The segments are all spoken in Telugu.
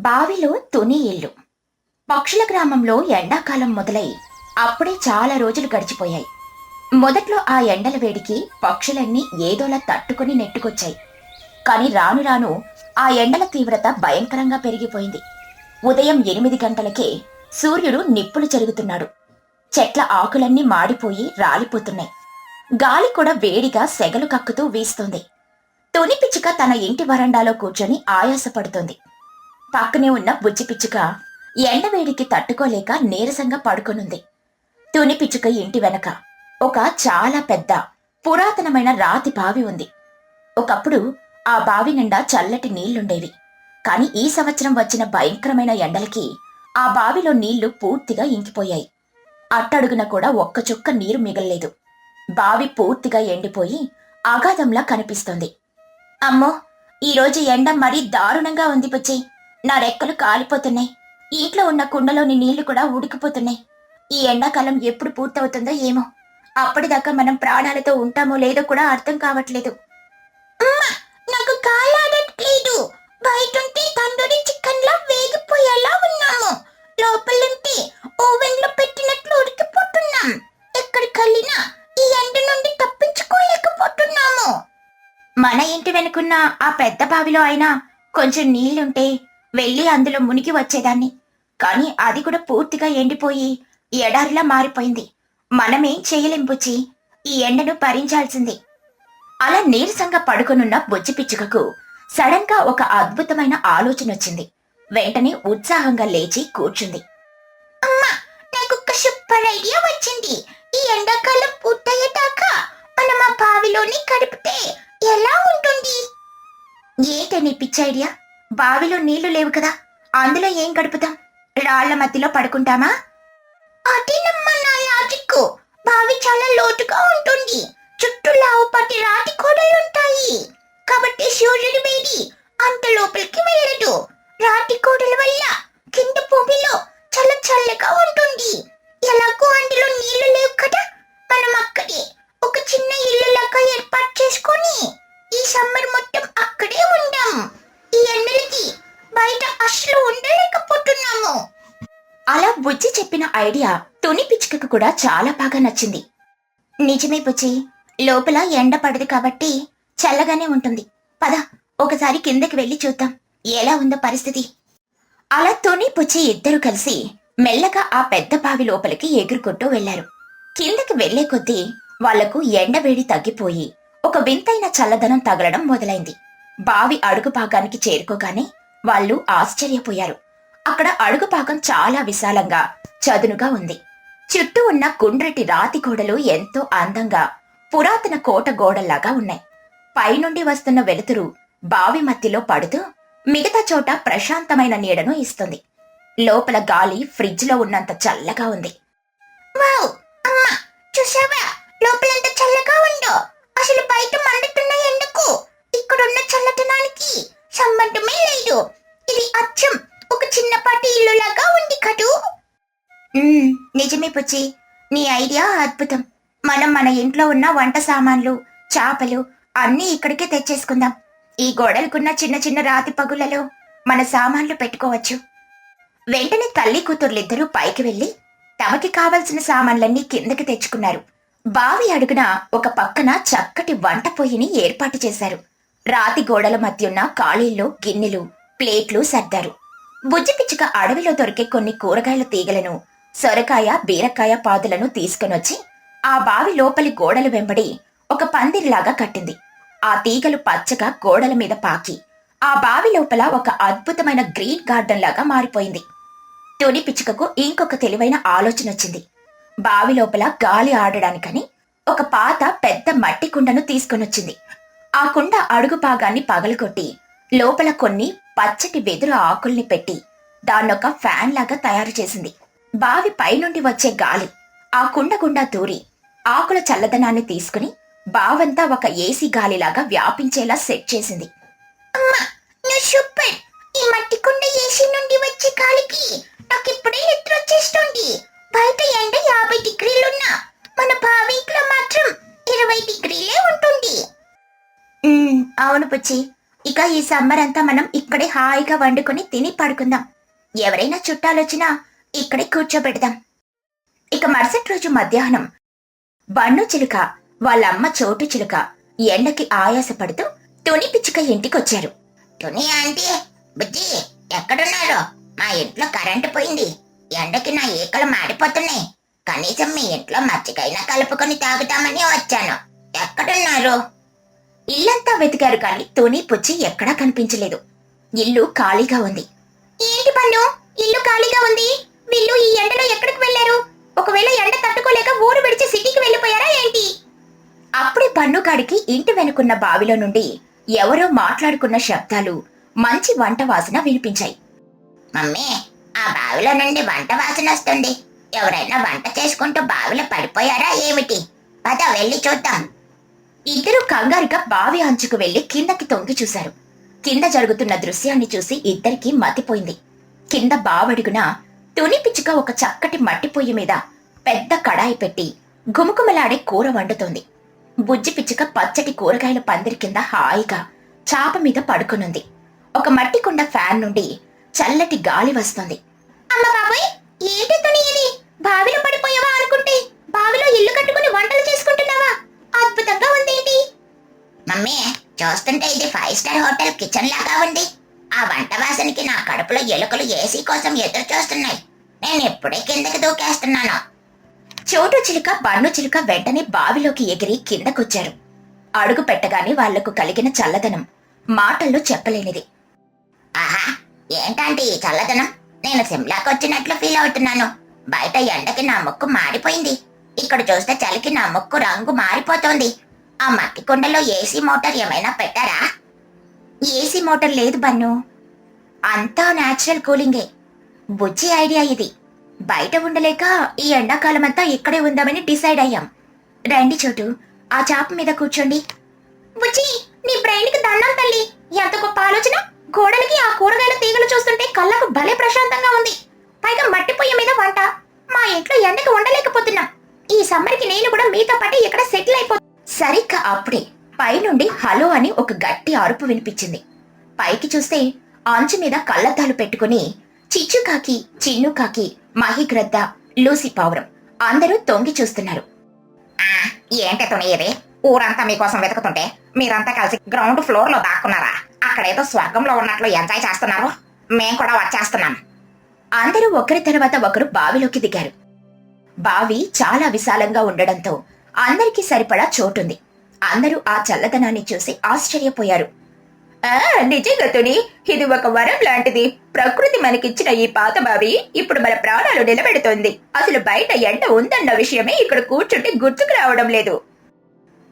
బావిలో తుని ఇల్లు. పక్షుల గ్రామంలో ఎండాకాలం మొదలై అప్పుడే చాలా రోజులు గడిచిపోయాయి. మొదట్లో ఆ ఎండల వేడికి పక్షులన్నీ ఏదోలా తట్టుకుని నెట్టుకొచ్చాయి. కాని రాను రాను ఆ ఎండల తీవ్రత భయంకరంగా పెరిగిపోయింది. ఉదయం 8 గంటలకే సూర్యుడు నిప్పులు చెరుగుతున్నాడు. చెట్ల ఆకులన్నీ మాడిపోయి రాలిపోతున్నాయి. గాలి కూడా వేడిగా సెగలు కక్కుతూ వీస్తోంది. తుని పిచ్చుక తన ఇంటి వరండాలో కూర్చొని ఆయాసపడుతోంది. పక్కనే ఉన్న బుజ్జి పిచ్చుక ఎండవేడికి తట్టుకోలేక నీరసంగా పడుకొనుంది. తుని పిచ్చుక ఇంటి వెనక ఒక చాలా పెద్ద పురాతనమైన రాతి బావి ఉంది. ఒకప్పుడు ఆ బావి నిండా చల్లటి నీళ్లుండేవి. కాని ఈ సంవత్సరం వచ్చిన భయంకరమైన ఎండలకి ఆ బావిలో నీళ్లు పూర్తిగా ఇంకిపోయాయి. అట్టడుగున కూడా ఒక్క చుక్క నీరు మిగల్లేదు. బావి పూర్తిగా ఎండిపోయి అగాధంలా కనిపిస్తోంది. అమ్మో, ఈరోజు ఎండ మరీ దారుణంగా ఉంది బుజ్జి. నా రెక్కలు కాలిపోతున్నాయి. ఇంట్లో ఉన్న కుండలోని నీళ్లు కూడా ఉడికిపోతున్నాయి. ఈ ఎండాకాలం ఎప్పుడు పూర్తవుతుందో ఏమో. అప్పటిదాకా మనం ప్రాణాలతో ఉంటామో లేదో కూడా అర్థం కావట్లేదు. నాకు కాలాడట్లేదు. బయటుంటే తందూరి చికెన్ లా వేగిపోయేలా ఉన్నాము. లోపలుంటే ఓవెన్ లో పెట్టినట్లు ఉడికిపోతున్నాం. ఎక్కడికెళ్ళినా ఈ ఎండ నుండి తప్పించుకోలేకపోతున్నాము. మన ఇంటి వెనుకున్న ఆ పెద్ద బావిలో అయినా కొంచెం నీళ్లుంటే వెళ్ళి అందులో మునిగి వచ్చేదాన్ని. కాని అది కూడా పూర్తిగా ఎండిపోయి ఎడారిలా మారిపోయింది. మనమేం చేయలేం బుజ్జి. ఈ ఎండను భరించాల్సింది. అలా నీరసంగా పడుకొనున్న బుజ్జి పిచ్చుకకు సడన్ గా ఒక అద్భుతమైన ఆలోచన వచ్చింది. వెంటనే ఉత్సాహంగా లేచి కూర్చుంది. అమ్మా, నాకు ఒక సూపర్ ఐడియా వచ్చింది. ఈ ఎండాకాలం పూర్తయ్యేదాకా మనం ఆ బావిలోని గడిపితే ఎలా ఉంటుంది? ఏంటని పిచ్చి ఐడియా? బావిలో నీళ్లు లేవు కదా, అందులో ఏం గడుపుతాం? రాళ్ల మధ్యలో పడుకుంటామా? అదేనమ్మా నా లాజిక్. బావి చాలా లోతుగా ఉంటుంది. చుట్టూ లావుపాటి రాతి గోడలుంటాయి. కాబట్టి సూర్యుడి వేడి అంత లోపలికి వెళ్ళదు. రాతి గోడల వల్ల కింద భూమిలో చల్ల చల్లగా ఉంటుంది. ఎలాగో అందులో నీళ్లు లేవు కదా, మనం అక్కడే ఒక చిన్న ఇల్లు లాగా ఏర్పాటు చేసుకొని ఈ సమ్మర్ మొత్తం అక్కడే ఉందాం. ఈ ఎండలకి బయట అస్సలు ఉండలేకపోతున్నాము. అలా బుజ్జి చెప్పిన ఐడియా తుని పిచ్చుకకు కూడా చాలా బాగా నచ్చింది. నిజమే బుజ్జి, లోపల ఎండ పడదు కాబట్టి చల్లగానే ఉంటుంది. పద, ఒకసారి కిందకి వెళ్ళి చూద్దాం ఎలా ఉందో పరిస్థితి. అలా తుని బుజ్జి ఇద్దరు కలిసి మెల్లగా ఆ పెద్ద బావి లోపలికి ఎగురుకుంటూ వెళ్లారు. కిందకి వెళ్లే కొద్దీ వాళ్లకు ఎండవేడి తగ్గిపోయి ఒక వింతైన చల్లదనం తగలడం మొదలైంది. బావి అడుగు భాగానికి చేరుకోగానే వాళ్ళు ఆశ్చర్యపోయారు. అక్కడ అడుగు భాగం చాలా విశాలంగా చదునుగా ఉంది. చుట్టూ ఉన్న గుండ్రటి రాతి గోడలు ఎంతో అందంగా పురాతన కోట గోడల్లాగా ఉన్నాయి. పైనుండి వస్తున్న వెలుతురు బావి మధ్యలో పడుతూ మిగతా చోట ప్రశాంతమైన నీడను ఇస్తుంది. లోపల గాలి ఫ్రిడ్జ్ లో ఉన్నంత చల్లగా ఉంది. వావ్ అమ్మా, చూసావా లోపలంత చల్లగా ఉందో? అసలు బయట మండుతున్న ఎండకు ఇక్కడున్న చల్లదనానికి సంబంధమే లేదు. ఇది అచ్చం ఒక చిన్నపాటి ఇల్లులాగా ఉంది కదూ. నిజమే పుచ్చి, నీ ఐడియా అద్భుతం. మనం మన ఇంట్లో ఉన్న వంట సామాన్లు, చాపలు అన్నీ ఇక్కడికే తెచ్చేసుకుందాం. ఈ గోడలకున్న చిన్న చిన్న రాతి పగులలో మన సామాన్లు పెట్టుకోవచ్చు. వెంటనే తల్లి కూతుర్లిద్దరూ పైకి వెళ్లి తమకి కావలసిన సామాన్లన్నీ కిందకి తెచ్చుకున్నారు. బావి అడుగున ఒక పక్కన చక్కటి వంట పొయ్యిని ఏర్పాటు చేశారు. రాతి గోడల మధ్యున్న ఖాళీల్లో గిన్నెలు, ప్లేట్లు సర్దారు. బుజ్జి పిచ్చుక అడవిలో దొరికే కొన్ని కూరగాయల తీగలను, సొరకాయ, బీరకాయ పాదులను తీసుకునొచ్చి ఆ బావి లోపలి గోడలు వెంబడి ఒక పందిరిలాగా కట్టింది. ఆ తీగలు పచ్చగా గోడల మీద పాకి ఆ బావి లోపల ఒక అద్భుతమైన గ్రీన్ గార్డెన్ లాగా మారిపోయింది. తుని పిచ్చుకకు ఇంకొక తెలివైన ఆలోచన వచ్చింది. బావి లోపల గాలి ఆడడానికని ఒక పాత పెద్ద మట్టి కుండను తీసుకొనొచ్చింది. ఆ కుండ అడుగు భాగాన్ని పగలగొట్టి లోపల కొన్ని పచ్చటి వెదురు ఆకుల్ని పెట్టి దాన్నొక ఫ్యాన్ లాగా తయారు చేసింది. బావి పైనుండి వచ్చే గాలి ఆ కుండ గుండా దూరి ఆకుల చల్లదనాన్ని తీసుకుని బావంతా ఒక ఏసీ గాలిలాగా వ్యాపించేలా సెట్ చేసింది. అమ్మా, నువ్వు సూపర్. ఈ మట్టి కుండ ఏసీ నుండి వచ్చే గాలికి నాకిప్పుడే నిద్ర వచ్చేస్తుంది. బయట ఎండ 50 డిగ్రీలున్నా మన బావి ఇంట్లో మాత్రం 20 డిగ్రీలే ఉంటుంది. అవును పుచ్చి, ఇక ఈ సమ్మర్ అంతా మనం ఇక్కడే హాయిగా వండుకొని తిని పడుకుందాం. ఎవరైనా చుట్టాలొచ్చినా ఇక్కడే కూర్చోబెడదాం. ఇక మరుసటి రోజు మధ్యాహ్నం బన్ను చిలుక వాళ్ళమ్మ చోటు చిలుక ఎండకి ఆయాసపడుతూ తుని పిచ్చుక ఇంటికొచ్చారు. తుని ఆంటీ, బుజ్జి ఎక్కడున్నారు? మా ఇంట్లో కరెంటు పోయింది. ఎండకి నా ఈకలు మాడిపోతున్నాయి. కనీసం మీ ఇంట్లో మజ్జిగైనా కలుపుకొని తాగుతామని వచ్చాను. ఎక్కడున్నారు? ఇల్లంతా వెతికారు కాని తుని పుచ్చి ఎక్కడా కనిపించలేదు. ఇల్లు ఖాళీగా ఉంది. ఏంటి బన్ను, ఇల్లు ఖాళీగా ఉంది? వీళ్ళు ఈ ఎండలో ఎక్కడికి వెళ్లారు? ఒకవేళ ఎండ తట్టుకోలేక ఊరు విడిచి సిటీకి వెళ్ళిపోయారా ఏంటి? అప్పుడే బన్నుగాడికి ఇంటి వెనుకున్న బావిలో నుండి ఎవరో మాట్లాడుకున్న శబ్దాలు, మంచి వంట వాసన వినిపించాయి. మమ్మీ, ఆ బావిలో నుండి వంట వాసన వస్తుంది. ఎవరైనా వంట చేసుకుంటూ బావిలో పడిపోయారా ఏమిటి? పద వెళ్ళి చూద్దాం. ఇద్దరు కంగారుగా బావి అంచుకు వెళ్లి కిందకి తొంగి చూశారు. కింద జరుగుతున్న దృశ్యాన్ని చూసి ఇద్దరికీ మతిపోయింది. కింద బావడుగున తుని పిచ్చుక ఒక చక్కటి మట్టి పొయ్యి మీద పెద్ద కడాయి పెట్టి గుమగుమలాడే కూర వండుతోంది. బుజ్జి పిచ్చుక పచ్చటి కూరగాయల పందిరి కింద హాయిగా చాప మీద పడుకునుంది. ఒక మట్టి కుండ ఫ్యాన్ నుండి చల్లటి గాలి వస్తుంది. అమ్మ బాబాయ్, ఏంటి తుని ఇది? బావిలో పడిపోయావా అనుకుంటే బావిలో ఇల్లు కట్టుకుని వంటలు చేసుకుంటున్నావా? అద్భుతంగా ఉందేంటి? మమ్మీ, చూస్తుంటే ఇది 5 స్టార్ హోటల్ కిచెన్ లాగా ఉంది. ఆ వంట వాసనకి నా కడుపులో ఎలుకలు ఏసీ కోసం ఎదురు చూస్తున్నాయి. నేను ఇప్పుడే కిందకి దూకేస్తున్నాను. చోటు చిలుక బన్ను చిలుక వెంటనే బావిలోకి ఎగిరి కిందకొచ్చారు. అడుగు పెట్టగానే వాళ్లకు కలిగిన చల్లదనం మాటల్లో చెప్పలేనిది. ఆహా, ఏంటంటే ఈ చల్లదనం? నేను సిమ్లాకి వచ్చినట్లు ఫీల్ అవుతున్నాను. బయట ఎండకి నా ముక్కు మాడిపోయింది. ఇక్కడ చూస్తే చలికి నా ముక్కు రంగు మారిపోతోంది. ఆ మట్టి కుండలో ఏసీ మోటార్ ఏమైనా పెట్టారా? ఏసీ మోటార్ లేదు బన్ను, అంతా నేచురల్ కూలింగే. బుజ్జి ఐడియా ఇది. బయట ఉండలేక ఈ ఎండాకాలమంతా ఇక్కడే ఉందామని డిసైడ్ అయ్యాం. రండి చోటు, ఆ చాప మీద కూర్చోండి. బుజ్జి, నీ బ్రెయిన్ కి దండం తల్లి. ఎంత గొప్ప ఆలోచన! గోడలకి ఆ కూరగాయల తీగలు చూస్తుంటే కళ్ళకు భలే ప్రశాంతంగా ఉంది. పైగా మట్టి పొయ్యి మీద వంట. మా ఇంట్లో ఎండకి ఉండలేకపోతున్నాం. ఈ సమ్మర్కి నేను కూడా మీతో పాటు ఇక్కడ సెటిల్ అయిపోతా. సరిగ్గా అప్పుడే పైనుండి హలో అని ఒక గట్టి అరుపు వినిపించింది. పైకి చూస్తే అంచు మీద కళ్ళద్దాలు పెట్టుకుని చిచ్చుకాకి, చిన్నుకాకి, మహిగ్రద్ద, లూసి పావురం అందరూ తొంగి చూస్తున్నారు. ఏంటి తుని ఇది? ఊరంతా మీకోసం వెతుకుతుంటే మీరంతా కలిసి గ్రౌండ్ ఫ్లోర్ లో దాక్కున్నారా? అక్కడేదో స్వర్గంలో ఉన్నట్లు ఎంజాయ్ చేస్తున్నారు. మేం కూడా వచ్చేస్తున్నాం. అందరూ ఒకరి తర్వాత ఒకరు బావిలోకి దిగారు. బావి చాలా విశాలంగా ఉండడంతో అందరికీ సరిపడా చోటుంది. అందరూ ఆ చల్లదనాన్ని చూసి ఆశ్చర్యపోయారు. నిజంగా తుని, ఇది ఒక వరం లాంటిది. ప్రకృతి మనకిచ్చిన ఈ పాత బావి ఇప్పుడు మన ప్రాణాలు నిలబెడుతోంది. అసలు బయట ఎండ ఉందన్న విషయమే ఇక్కడ కూర్చుంటే గుర్తుకు రావడం లేదు.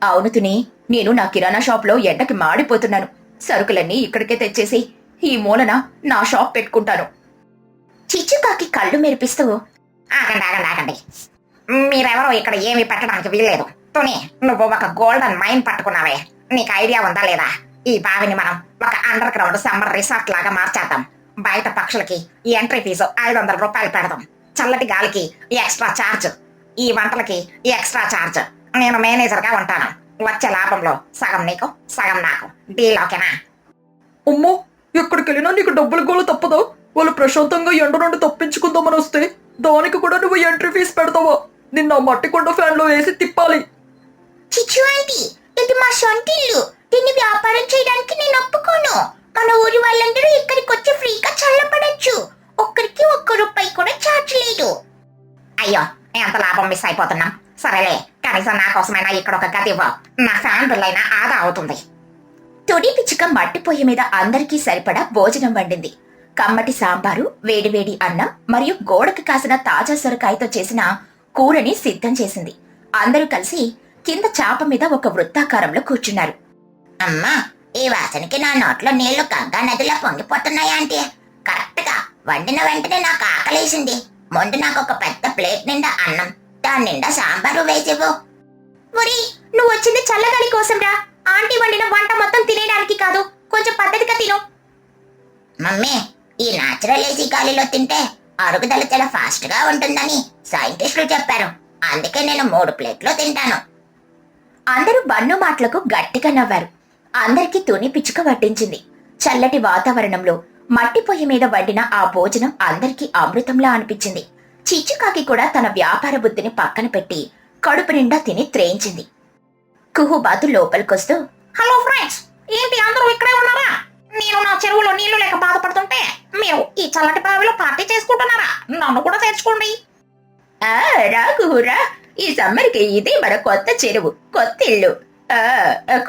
అవును తుని, నేను నా కిరాణా షాప్ లో ఎండకి మాడిపోతున్నాను. సరుకులన్నీ ఇక్కడికే తెచ్చేసి ఈ మూలన నా షాప్ పెట్టుకుంటాను. చిచ్చుకాకి కళ్ళు మెరిపిస్తూ, ఆగండి ఆగండి ఆగండి, మీరెవరో ఇక్కడ ఏమీ పెట్టడానికి వీల్లేదు. తుని, నువ్వు ఒక గోల్డెన్ మైన్ పట్టుకున్నావే, నీకు ఐడియా ఉందా లేదా? ఈ బావిని మనం ఒక అండర్ గ్రౌండ్ సమ్మర్ రిసార్ట్ లాగా మార్చేద్దాం. బయట పక్షులకి ఎంట్రీ ఫీజు 500 రూపాయలు పెడదాం. చల్లటి గాలికి ఎక్స్ట్రా ఛార్జ్, ఈ వంటలకి ఎక్స్ట్రా ఛార్జ్. నేను మేనేజర్ గా ఉంటాను. వచ్చే లాభంలో సగం నీకు, సగం నాకు. డీల్ ఓకేనా? అమ్మో, ఎక్కడికి వెళ్ళినా నీకు డబ్బులు గోలు తప్పదా? వాళ్ళు ప్రశాంతంగా ఎండ నుండి తప్పించుకుందామని వస్తే దానికి కూడా నువ్వు ఎంట్రీ ఫీజు పెడతావా? నిన్న మట్టి కొండ ఫ్యాన్ లో వేసి తిప్పాలి. చిచ్చు ఆంటీ, ఇది మా సొంత ఇల్లు. దీన్ని వ్యాపారం చేయడానికి నేను ఒప్పుకోను. మన ఊరి వాళ్ళందరూ ఇక్కడికి వచ్చి ఫ్రీగా చల్లపడచ్చు. ఒక్కరికి ₹1 కూడా ఛార్జ్ లేదు. అయ్యో, ఎంత లాభం మిస్ అయిపోతున్నాం. సరేలే, కనీసం నా కోసమైనా ఇక్కడ ఒక గది ఇవ్వ. నా ఫ్యాన్ బిల్ అయినా ఆదా అవుతుంది. తుడి పిచ్చుక మట్టి పొయ్యి మీద అందరికీ సరిపడా భోజనం వండింది. కమ్మటి సాంబారు, వేడివేడి అన్నం మరియు గోడకి కాసిన తాజా సొరకాయతో చేసిన కూరని సిద్ధం చేసింది. అందరూ కలిసి కింద చాప మీద ఒక వృత్తాకారంలో కూర్చున్నారు. అమ్మా, ఈ వాసనకి నా నోట్లో నీళ్లు గంగా నదిలో పొంగిపోతున్నాయి ఆంటీ. కరెక్ట్ గా వండిన వెంటనే నాకు ఆకలేసింది. ముందు నాకు ఒక పెద్ద ప్లేట్ నిండా అన్నం, దాని నిండా సాంబారు వేసివ్వు. ఒరి, నువ్వు వచ్చింది చల్లగాలి కోసం రా. ఆంటీ వండిన వంట మొత్తం తినేయడానికి కాదు. కొంచెం పద్ధతిగా తిను. మమ్మీ, ఈ నాచురల్ ఏసీ గాలిలో తింటే అరుగుదల చాలా ఫాస్ట్ గా ఉంటుందని సైంటిస్టులు చెప్పారు. అందుకే నేను 3 ప్లేట్లు తింటాను. అందరూ బన్ను మాటలకు గట్టిగా నవ్వారు. అందరికీ తుని పిచ్చుక వడ్డించింది. చల్లటి వాతావరణంలో మట్టి పొయ్యి మీద వండిన ఆ భోజనం అందరికీ అమృతంలా అనిపించింది. చిచ్చుకాకి కూడా తన వ్యాపార బుద్ధిని పక్కన పెట్టి కడుపు నిండా తిని త్రేయించింది. కుహుబాతు లోపలికొస్తూ, హలో ఫ్రెండ్స్, ఏంటి అందరూ ఇక్కడే ఉన్నారా? నేను నా చెరువులో నీళ్లు లేక బాధపడుతుంటే మీరు ఈ చల్లటి బావిలో పార్టీ చేసుకుంటున్నారా? నన్ను కూడా తెచ్చుకోండి. ఆ రా కుహురా, ఈ సమ్మర్కి ఇదే మన కొత్త చెరువు, కొత్త ఇల్లు,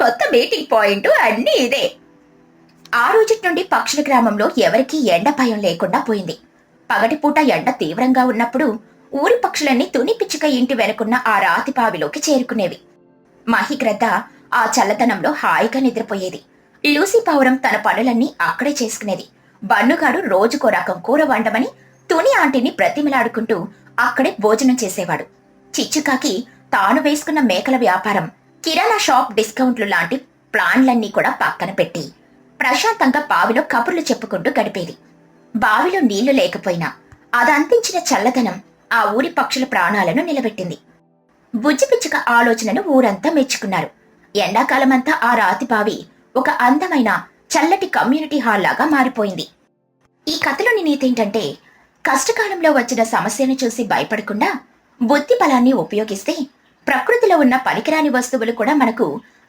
కొత్త మీటింగ్ పాయింట్ అన్నీ ఇదే. ఆ రోజు నుండి పక్షుల గ్రామంలో ఎవరికీ ఎండ భయం లేకుండా పోయింది. పగటిపూట ఎండ తీవ్రంగా ఉన్నప్పుడు ఊరి పక్షులన్నీ తుని పిచ్చుక ఇంటి వెనుకున్న ఆ రాతి బావిలోకి చేరుకునేవి. మహిగ్రద్ద ఆ చల్లదనంలో హాయిగా నిద్రపోయేది. లూసీ పావురం తన పనులన్నీ అక్కడే చేసుకునేది. బన్నుగాడు రోజుకో రకం కూర వండమని తుని ఆంటీని బ్రతిమిలాడుకుంటూ అక్కడే భోజనం చేసేవాడు. చిచ్చుకాకి తాను వేసుకున్న మేకల వ్యాపారం, కిరాణా షాప్ డిస్కౌంట్లు లాంటి ప్లాన్లన్నీ కూడా పక్కన పెట్టి ప్రశాంతంగా బావిలో కబుర్లు చెప్పుకుంటూ గడిపేది. బావిలో నీళ్లు లేకపోయినా అదందించిన చల్లదనం ఆ ఊరి పక్షుల ప్రాణాలను నిలబెట్టింది. బుజ్జి పిచ్చుక ఆలోచనను ఊరంతా మెచ్చుకున్నారు. ఎండాకాలమంతా ఆ రాతి బావి ఒక అందమైన చల్లటి కమ్యూనిటీ హాల్ లాగా మారిపోయింది. ఈ కథలోని నీతేంటంటే, కష్టకాలంలో వచ్చిన సమస్యను చూసి భయపడకుండా బుద్ధి బలాన్ని ఉపయోగిస్తే ప్రకృతిలో ఉన్న పనికిరాని వస్తువులు కూడా మనకు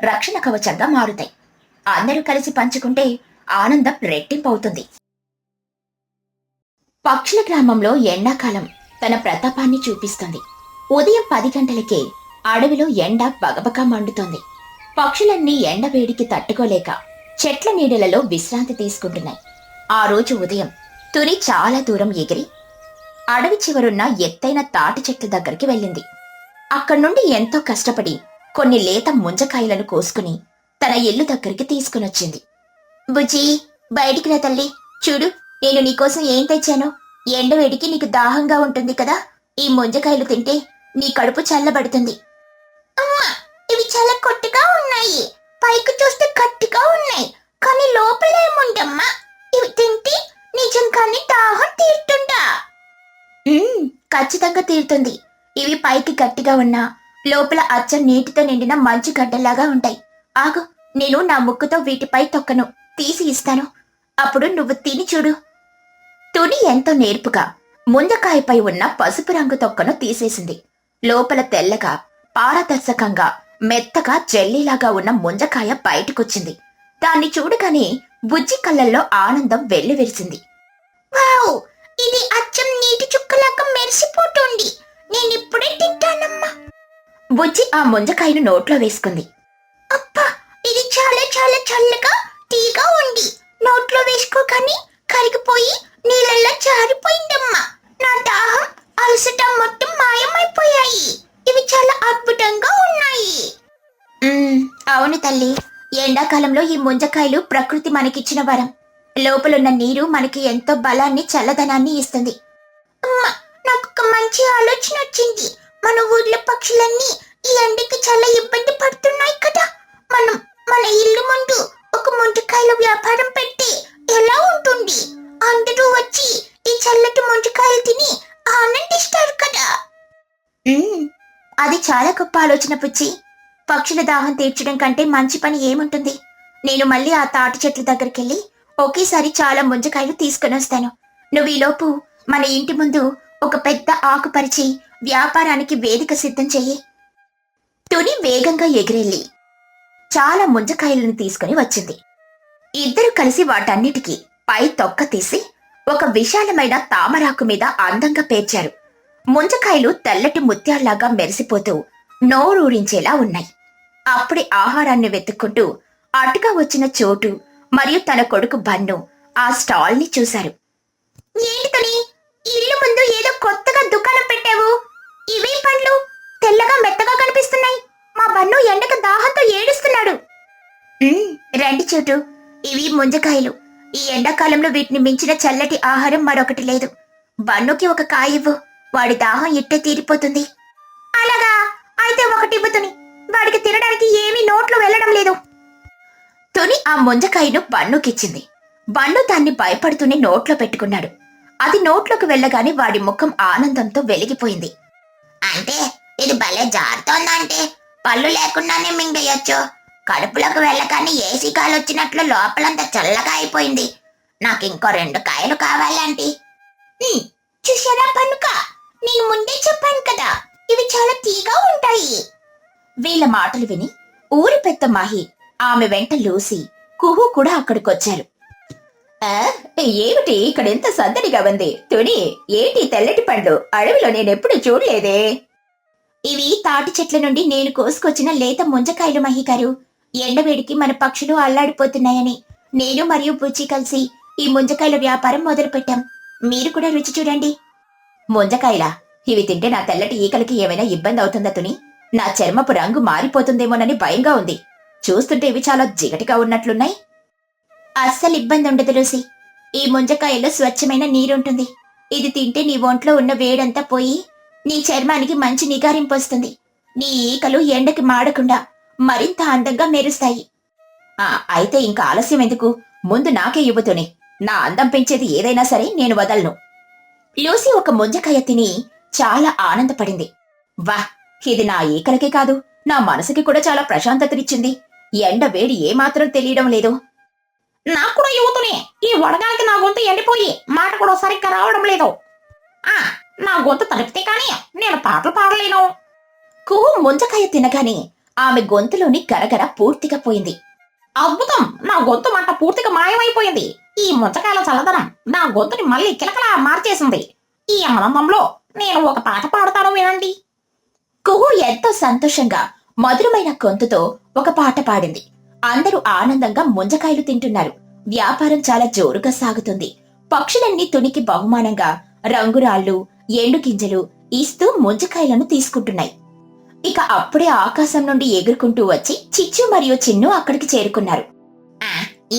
రక్షణ కవచంగా మారుతాయి. అందరూ కలిసి పంచుకుంటే ఆనందం రెట్టింపవుతుంది. పక్షుల గ్రామంలో ఎండాకాలం తన ప్రతాపాన్ని చూపిస్తుంది. ఉదయం 10 గంటలకే అడవిలో ఎండ బగబగా మండుతోంది. పక్షులన్నీ ఎండ వేడికి తట్టుకోలేక చెట్ల నీడలలో విశ్రాంతి తీసుకుంటున్నాయి. ఆ రోజు ఉదయం తుని చాలా దూరం ఎగిరి అడవి చివరున్న ఎత్తైన తాటి చెట్ల దగ్గరికి వెళ్ళింది. అక్కడి నుండి ఎంతో కష్టపడి కొన్ని లేత ముంజకాయలను కోసుకుని తన ఇల్లు దగ్గరికి తీసుకునొచ్చింది. బుజ్జి, బయటికి రా తల్లి, చూడు నేను నీకోసం ఏం తెచ్చానో. ఎండవేడికి నీకు దాహంగా ఉంటుంది కదా, ఈ ముంజకాయలు తింటే నీ కడుపు చల్లబడుతుంది. అమ్మా, ఇవి చాలా కొట్టుగా ఉన్నాయి. పైకి చూస్తే గట్టిగా ఉన్నాయి, కానీ లోపలేముందమ్మా? ఇవి తింటే నిజంగానే దాహం తీరుతుందా? ఖచ్చితంగా తీరుతుంది. ఇవి పైకి గట్టిగా ఉన్నా లోపల అచ్చం నీటితో నిండిన మంచు గడ్డలాగా ఉంటాయి. ఆగు, నేను నా ముక్కుతో వీటిపై తొక్కను తీసి ఇస్తాను, అప్పుడు నువ్వు తిని చూడు. తుని ఎంతో నేర్పుగా ముంజకాయపై ఉన్న పసుపు రంగు తొక్కను తీసేసింది. లోపల తెల్లగా, పారదర్శకంగా, మెత్తగా జెల్లీలాగా ఉన్న ముంజకాయ బయటకొచ్చింది. దాన్ని చూడగానే బుజ్జి కళ్ళల్లో ఆనందం వెల్లివిరిసింది. వావ్, ఇది అచ్చం నీటి చుక్కలాగా మెరిసిపోతుంది. నేనిప్పుడే తింటానమ్మా. బుజ్జి ఆ ముంజకాయను నోట్లో వేసుకుంది. అబ్బా, ఇది చాలా చాలా చల్లగా తీగా ఉంది. నోట్లో వేసుకోగానే కరిగిపోయి నీళ్ళల్లో జారిపోయిందమ్మా. నా దాహం, అలసట మొత్తం మాయమైపోయాయి. ఇవి చాలా అద్భుతంగా ఉన్నాయి. అవును తల్లి, ఎండాకాలంలో ఈ ముంజకాయలు ప్రకృతి మనకిచ్చిన వరం. లోపలున్న నీరు మనకి ఎంతో బలాన్ని, చల్లదనాన్ని ఇస్తుంది. అమ్మా, నాకు ఒక మంచి ఆలోచన వచ్చింది. మన ఊర్లో పక్షులన్నీ ఈ ఎండకి చాలా ఇబ్బంది పడుతున్నాయి కదా. మనం మన ఇల్లు ముందు ఒక ముంజకాయల వ్యాపారం పెట్టి ఎలా ఉంటుంది? అందరూ వచ్చి ఈ చల్లటి ముంజకాయలు తిని ఆనందిస్తారు కదా. అది చాలా గొప్ప ఆలోచన పుచ్చి. పక్షుల దాహం తీర్చడం కంటే మంచి పని ఏముంటుంది? నేను మళ్ళీ ఆ తాటి చెట్ల దగ్గరికెళ్ళి ఒకేసారి చాలా ముంజకాయలు తీసుకుని వస్తాను. నువ్వు ఈలోపు మన ఇంటి ముందు ఒక పెద్ద ఆకు పరిచి వ్యాపారానికి వేదిక సిద్ధం చెయ్యి. తుని వేగంగా ఎగిరెళ్ళి చాలా ముంజకాయలను తీసుకుని వచ్చింది. ఇద్దరు కలిసి వాటన్నిటికీ పై తొక్క తీసి ఒక విశాలమైన తామరాకు మీద అందంగా పేర్చారు. ముంజకాయలు తెల్లటి ముత్యాల్లాగా మెరిసిపోతూ నోరూరించేలా ఉన్నాయి. అప్పుడే ఆహారాన్ని వెతుక్కుంటూ అటుగా వచ్చిన చోటు మరియు తన కొడుకు బన్ను ఆ స్టాల్ ని చూశారు. ఏంటి ఇల్లు ముందు ఏదో కొత్తగా దుకాణం పెట్టావు? ఇవే పండ్లు తెల్లగా మెత్తగా కనిపిస్తున్నాయి. మా బన్ను ఎండక దాహంతో ఏడుస్తున్నాడు. రండి చోటు, ఇవి ముంజకాయలు. ఈ ఎండాకాలంలో వీటిని మించిన చల్లటి ఆహారం మరొకటి లేదు. బన్నుకి ఒక కాయ ఇవ్వు, వాడి దాహం ఇట్టే తీరిపోతుంది. అలాగా, అయితే ఒకటి ఇవ్వుతుని. వాడికి తినడానికి ఏమీ నోట్లో వెళ్ళడం లేదు. తుని ఆ ముంజకాయను బన్నుకిచ్చింది. బన్ను దాన్ని భయపడుతూనే నోట్లో పెట్టుకున్నాడు. అది నోట్లోకి వెళ్ళగానే వాడి ముఖం ఆనందంతో వెలిగిపోయింది. అంటే ఇది భలే జారుతోందంటే పళ్ళు లేకుండానే మింగేయచ్చు. కడుపులోకి వెళ్ళగానే ఏసీ కాయలు వచ్చినట్లు లోపలంతా చల్లగా అయిపోయింది. నాకింకో 2 కాయలు కావాలంటీ. చూసారా పన్నుక, నేను ముందే చెప్పాను కదా, ఇవి చాలా తీగా ఉంటాయి. వీళ్ళ మాటలు విని ఊరి పెద్ద మాహి, ఆమె వెంట లూసి, కుహు కూడా అక్కడికొచ్చారు. ఏమిటి ఇక్కడ ఎంత సందడిగా ఉంది? తుని, ఏంటి తెల్లటి పండ్లు? అడవిలో నేనెప్పుడు చూడలేదే. ఇవి తాటి చెట్ల నుండి నేను కోసుకొచ్చిన లేత ముంజకాయలు మహిగారు. ఎండవేడికి మన పక్షులు అల్లాడిపోతున్నాయని నేను మరియు బుచ్చి కలిసి ఈ ముంజకాయల వ్యాపారం మొదలుపెట్టాం. మీరు కూడా రుచి చూడండి. ముంజకాయలా? ఇవి తింటే నా తెల్లటి ఈకలకి ఏమైనా ఇబ్బంది అవుతుందా తుని? నా చర్మపు రంగు మారిపోతుందేమోనని భయంగా ఉంది. చూస్తుంటే ఇవి చాలా జిగటిగా ఉన్నట్లున్నాయి. అస్సలు ఇబ్బంది ఉండదు లూసి. ఈ ముంజకాయల్లో స్వచ్ఛమైన నీరుంటుంది. ఇది తింటే నీ ఒంట్లో ఉన్న వేడంతా పోయి నీ చర్మానికి మంచి నిగారింపు వస్తుంది. నీ ఈకలు ఎండకి మాడకుండా మరింత అందంగా మెరుస్తాయి. అయితే ఇంకా ఆలస్యం ఎందుకు? ముందు నాకే ఇవ్వుతుని. నా అందం పెంచేది ఏదైనా సరే నేను వదలను. లూసి ఒక ముంజకాయ తిని చాలా ఆనందపడింది. వాహ్, ఇది నా ఈకలకే కాదు, నా మనసుకి కూడా చాలా ప్రశాంతతనిచ్చింది. ఎండ వేడి ఏమాత్రం తెలియడం లేదు. నాకు కూడా యువతనే. ఈ వడగాలికి నా గొంతు ఎండిపోయి మాట కూడా సరిగ్గా రావడం లేదు. నా గొంతు తడిపితే కానీ నేను పాటలు పాడలేను. కుహు ముంజకాయ తినగానే ఆమె గొంతులోని గరగర పూర్తిగా పోయింది. అద్భుతం! నా గొంతు మంట పూర్తిగా మాయమైపోయింది. ఈ ముంచకాయల చల్లదనం నా గొంతుని మళ్ళీ కిలకలా మార్చేసింది. ఈ ఆనందంలో నేను ఒక పాట పాడతాను, వినండి. కుహు ఎంతో సంతోషంగా మధురమైన గొంతుతో ఒక పాట పాడింది. అందరూ ఆనందంగా ముంజకాయలు తింటున్నారు. వ్యాపారం చాలా జోరుగా సాగుతుంది. పక్షులన్నీ తునికి బహుమానంగా రంగురాళ్ళు, ఎండు గింజలు ఇస్తూ ముంజకాయలను తీసుకుంటున్నాయి. ఇక అప్పుడే ఆకాశం నుండి ఎగురుకుంటూ వచ్చి చిచ్చు మరియు చిన్ను అక్కడికి చేరుకున్నారు.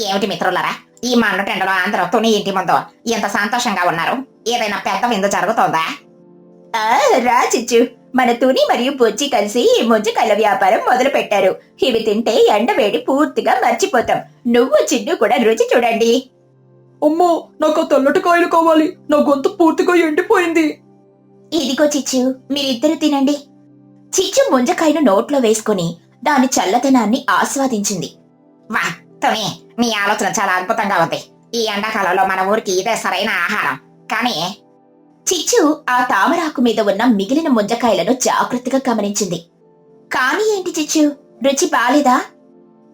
ఏమిటి మిత్రులరా, ఈ మండుటెండలో అందరూ తుని ఇంటి ముందు ఎంత సంతోషంగా ఉన్నారు? ఏదైనా పెద్ద విందు జరుగుతోందా? రా చిచ్చు, మన తుని మరియు బొజ్జి కలిసి ఈ ముంజకాయల వ్యాపారం మొదలు పెట్టారు. ఇవి తింటే ఎండవేడి పూర్తిగా మర్చిపోతాం. నువ్వు చిన్ను కూడా రుచి చూడండి. అమ్మో, నాకు తెల్లటి కాయలు కావాలి. నా గొంతు పూర్తిగా ఎండిపోయింది. ఇదిగో చిచ్చు, మీరిద్దరు తినండి. చిచ్చు ముంజకాయను నోట్లో వేసుకుని దాని చల్లదనాన్ని ఆస్వాదించింది. వా తుని, నీ ఆలోచన చాలా అద్భుతంగా ఉంది. ఈ ఎండాకాలంలో మన ఊరికి ఇదే సరైన ఆహారం. కానీ చిచ్చు ఆ తామరాకు మీద ఉన్న మిగిలిన ముంజకాయలను జాగ్రత్తగా గమనించింది. కానీ ఏంటి చిచ్చు, రుచి బాలేదా?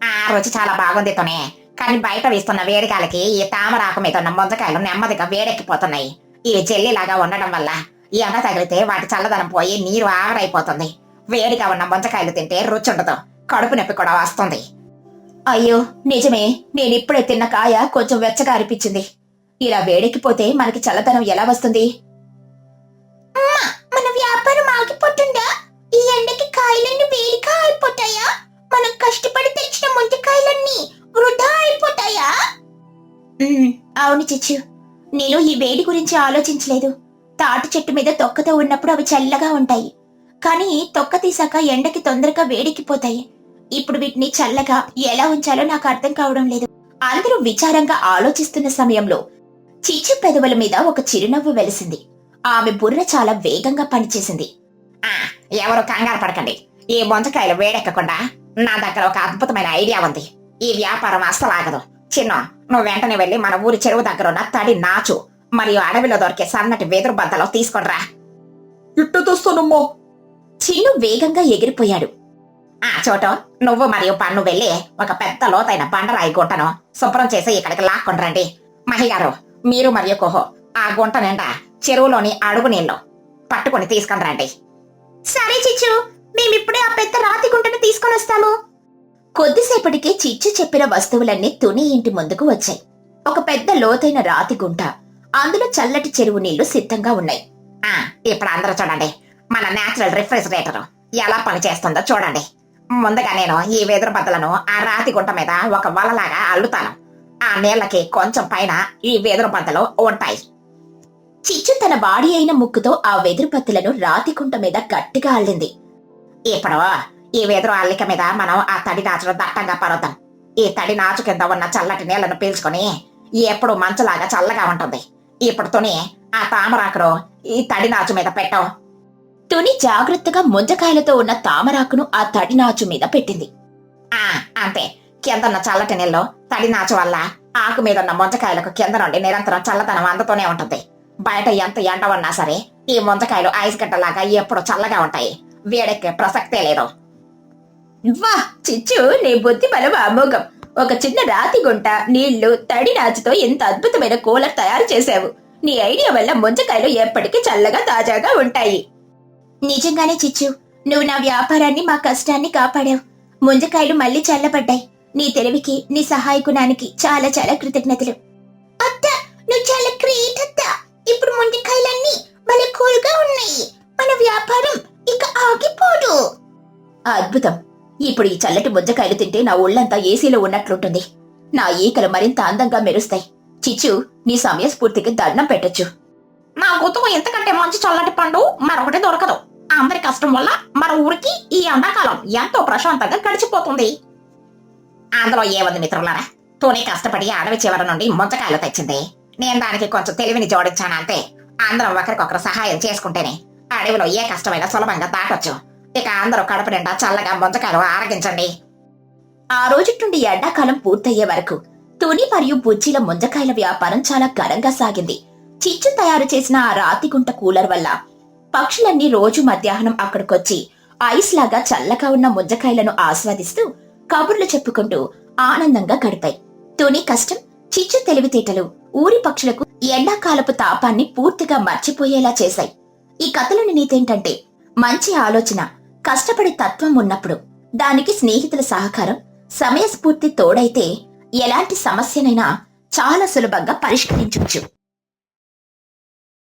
ఆ రుచి చాలా బాగుంది తుని. కానీ బయట వీస్తున్న వేడిగాలికి ఈ తామరాకు మీద ఉన్న ముంజకాయలు నెమ్మదిగా వేడెక్కిపోతున్నాయి. ఇవి జెల్లీలాగా ఉండడం వల్ల ఈ ఎండ తగిలితే వాటి చల్లదనం పోయి నీరు ఆవిరైపోతుంది. వేడిగా ఉన్న ముంజకాయలు తింటే రుచి ఉండదు, కడుపు నొప్పి కూడా వస్తుంది. అయ్యో నిజమే, నేనిప్పుడే తిన్న కాయ కొంచెం వెచ్చగా అనిపించింది. ఇలా వేడెక్కిపోతే మనకి చల్లదనం ఎలా వస్తుంది? మన వ్యాపారం ఆగిపోతుందా? ఈ ఎండకి కాయలన్నీ వేడిగా అయిపోతాయా? మనం కష్టపడి తెచ్చిన ముంజకాయలన్నీ వృధా అయిపోతాయా? అవును చిచ్చు, నేను ఈ వేడి గురించి ఆలోచించలేదు. తాటి చెట్టు మీద తొక్కతో ఉన్నప్పుడు అవి చల్లగా ఉంటాయి. కానీ తొక్క తీసాక ఎండకి తొందరగా వేడెక్కిపోతాయి. ఇప్పుడు వీటిని చల్లగా ఎలా ఉంచాలో నాకు అర్థం కావడం లేదు. అందరూ విచారంగా ఆలోచిస్తున్న సమయంలో చిచ్చు పెదవుల మీద ఒక చిరునవ్వు వెలిసింది. ఆమె బుర్ర చాలా వేగంగా పనిచేసింది. ఎవరు కంగారు పడకండి. ఈ ముంజకాయలు వేడెక్కకుండా నా దగ్గర ఒక అద్భుతమైన ఐడియా ఉంది. ఈ వ్యాపారం అస్సలాగదు. చిన్న, నువ్వు వెంటనే వెళ్లి మన ఊరి చెరువు దగ్గర ఉన్న తడి నాచు మరియు అడవిలో దొరికే సన్నటి వెదురు బద్దలో తీసుకొనిరా. ఇట్ట తెస్తానమ్మా. చిన్ను వేగంగా ఎగిరిపోయాడు. చోటు, నువ్వు మరియు పన్ను వెళ్లి ఒక పెద్ద లోతైన బండరాయి గుంటను శుభ్రం చేసి ఇక్కడికి లాక్కొని రండి. మహిగారు, మీరు మరియు కుహు ఆ గుంట నిండా చెరువులోని అడుగు నీళ్లు పట్టుకుని తీసుకొని రండి. సరే చిచ్చు, మేమిప్పుడే ఆ పెద్ద రాతి గుంటను తీసుకొని వస్తాము. కొద్దిసేపటికి చిచ్చు చెప్పిన వస్తువులన్నీ తుని ఇంటి ముందుకు వచ్చాయి. ఒక పెద్ద లోతైన రాతి గుంట, అందులో చల్లటి చెరువు నీళ్లు సిద్ధంగా ఉన్నాయి. ఇప్పుడు అందరూ చూడండి, మన నేచురల్ రిఫ్రిజిరేటర్ ఎలా పనిచేస్తుందో చూడండి. ముందుగా నేను ఈ వెదురు బద్దలను ఆ రాతి గుంట మీద ఒక వలలాగా అల్లుతాను. ఆ నీళ్లకి కొంచెం పైన ఈ వెదురు బద్దలు ఉంటాయి. చిచ్చు తన వాడి అయిన ముక్కుతో ఆ వెదురు బద్దలను రాతి గుంట మీద గట్టిగా అల్లింది. ఇప్పుడు ఈ వెదురు అల్లిక మీద మనం ఆ తడి నాచును దట్టంగా పరుద్దాం. ఈ తడి నాచు కింద ఉన్న చల్లటి నీళ్లను పీల్చుకొని ఎప్పుడు మంచులాగా చల్లగా ఉంటుంది. ఇప్పుడు తుని ఆ తామరాకును ఈ తడి నాచు మీద పెట్టావు. తుని జాగ్రత్తగా ముంజకాయలతో ఉన్న తామరాకును ఆ తడి నాచు మీద పెట్టింది. ఆ అంతే, కిందన్న చల్లటి నీళ్ళు తడి నాచు వల్ల ఆకు మీద ఉన్న ముంజకాయలకు కింద నుండి నిరంతరం చల్లదనం అందుతూనే ఉంటుంది. బయట ఎంత ఎండ ఉన్నా సరే ఈ ముంజకాయలు ఐస్ గడ్డలాగా ఎప్పుడు చల్లగా ఉంటాయి. వేడెక్కే ప్రసక్తే లేదు. వా చిచ్చు, నీ బుద్ధి బలం అమోఘం. ఒక చిన్న రాతి గుంట, నీళ్లు, తడి నాచుతో ఎంత అద్భుతమైన కూలర్ తయారు చేశావు. నీ ఐడియా వల్ల ముంజకాయలు ఎప్పటికీ చల్లగా తాజాగా ఉంటాయి. నిజంగానే చిచ్చు, నువ్వు నా వ్యాపారాన్ని, మా కష్టాన్ని కాపాడావు. ముంజకాయలు మళ్ళీ చల్లబడ్డాయి. నీ తెలివికి, నీ సహాయకునానికి చాలా చాలా కృతజ్ఞతలు. అత్త, నువ్వు చాలా గ్రేట్ అత్త. ఇప్పుడు ముంజకాయలన్నీ భలే కూల్గా ఉన్నాయి. మన వ్యాపారం ఇక ఆగిపోదు. అద్భుతం. ఇప్పుడు ఈ చల్లటి ముంజకాయలు తింటే నా ఒళ్ళంతా ఏసీలో ఉన్నట్లుంటుంది. నా ఈకలు మరింత అందంగా మెరుస్తాయి. చిచ్చు, నీ సమయస్ఫూర్తికి దండం పెట్టొచ్చు. నా గుతుకు ఇంతకంటే మంచి చల్లటి పండు మరొకటి దొరకదు. అందరి కష్టం వల్ల మన ఊరికి ఈ ఎండాకాలం ఎంతో ప్రశాంతంగా గడిచిపోతుంది. అందులో ఏముంది మిత్రులారా, టోనీ కష్టపడి అడవి చివరి నుండి ముంజకాయలు తెచ్చింది. నేను దానికి కొంచెం తెలివిని జోడించాను అంతే. అందరం ఒకరికొకరు సహాయం చేసుకుంటేనే అడవిలో ఏ కష్టమైనా సులభంగా దాటొచ్చు. ఇక అందరూ కడుపు నిండా చల్లగా ముంజకాయలు ఆరగించండి. ఆ రోజు నుండి ఎండాకాలం పూర్తయ్యే వరకు తుని మరియు బుజ్జిల ముంజకాయల వ్యాపారం చాలా ఘనంగా సాగింది. చిచ్చు తయారు చేసిన ఆ రాతిగుంట కూలర్ వల్ల పక్షులన్నీ రోజు మధ్యాహ్నం అక్కడికొచ్చి ఐస్ లాగా చల్లగా ఉన్న ముంజకాయలను ఆస్వాదిస్తూ కబుర్లు చెప్పుకుంటూ ఆనందంగా గడిపాయి. తుని కష్టం, చిచ్చు తెలివితేటలు ఊరి పక్షులకు ఎండాకాలపు తాపాన్ని పూర్తిగా మర్చిపోయేలా చేశాయి. ఈ కథలోని నీతేంటంటే, మంచి ఆలోచన, కష్టపడే తత్వం ఉన్నప్పుడు దానికి స్నేహితుల సహకారం, సమయస్ఫూర్తి తోడైతే ఎలాంటి సమస్యనైనా చాలా సులభంగా పరిష్కరించవచ్చు.